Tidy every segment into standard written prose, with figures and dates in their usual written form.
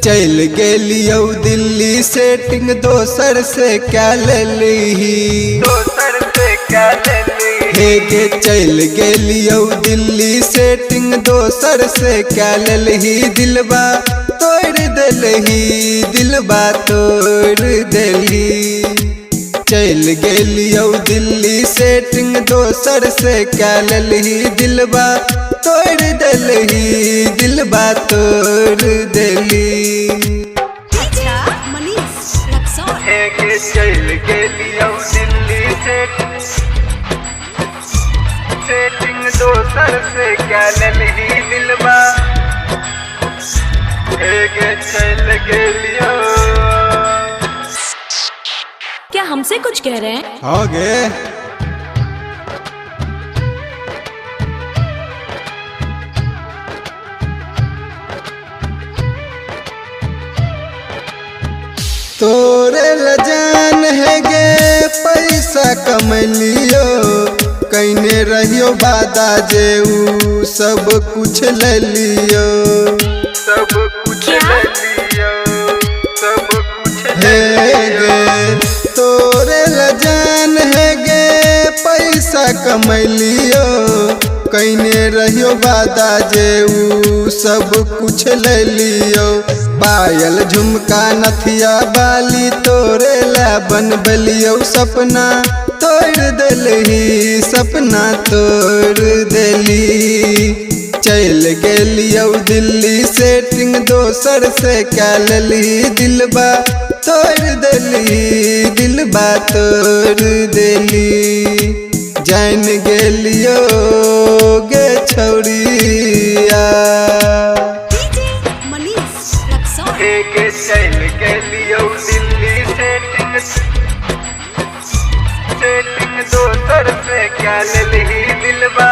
चल गेलियो दिल्ली सेटिंग दोसर से क्या ले ली, दोसर से क्या ले ली। हे गे चल गेलियो दिल्ली सेटिंग दोसर से क्या ले ली। दिलबा तोड़ देलही, दिलबा तोड़ देली। चल गेलियो दिल्ली सेटिंग दोसर से क्या ले ली। दिलबा तोड़ देलही, दिलबा तोड़ देली। अच्छा मनीष रक्सौल हे गे चल गेलियो दिल्ली सेटिंग दोसर से क्या ले ली। दिलबा हे गे चल गेलियो। क्या हमसे कुछ कह रहे हैं? हो गे तोरे लजान है गे पैसा कमलियो। कईने रहियो वादा जे ऊ सब कुछ ले लियो, सब कुछ क्या? ले लियो, सब कुछ हे ले लियो। गे तोरे लजान है गे पैसा कमलियो। कईने रहियो वादा जे ऊ सब कुछ ले लियो। पायल झुमका नथिया बाली तोरे ला बनबलियो। सपना तोड़ देलही, सपना तोड़ देली। चल गेलियो दिल्ली सेटिंग दोसर से क्या ले ली। दिलबा तोड़ देली, दिलबा तोड़ देली। जान गेलियो गे छौड़िया। डीजे मनीष रक्सौल हे गे चल गेलियो दिल्ली सेटिंग दोसर से क्या ले ली। दिलबा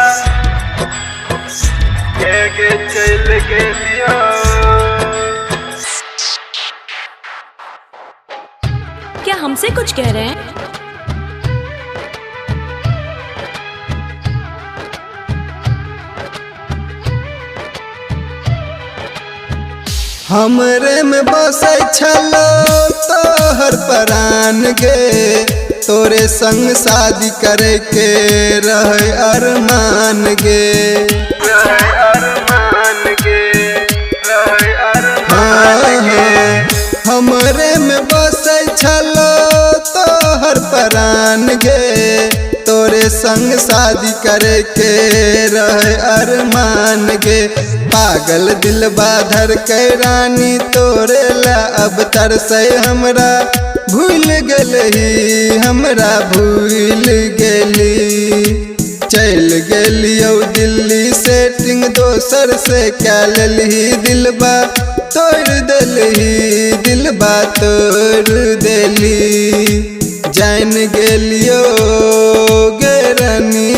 हे गे चल गेलियो। क्या हमसे कुछ कह रहे हैं? हमरे में बसे छलो तोहर परान गे। तोरे संग शादी करे के रहे अरमान गे। रहे अरमान गे, रहे अरमान गे। हमरे में बसे छलो तोहर परान गे। तोरे संग शादी करे के रहे अरमान गे। पागल दिल बाधर के रानी तोरे ला अब तरसे हमरा भूल गेलही, हमरा भूल गेली। चल गेलियो दिल्ली सेटिंग दोसर से क्या ले ली। दिलबा तोड़ देलही, दिलबा तोड़ देली। जान गेलियो गे रानी।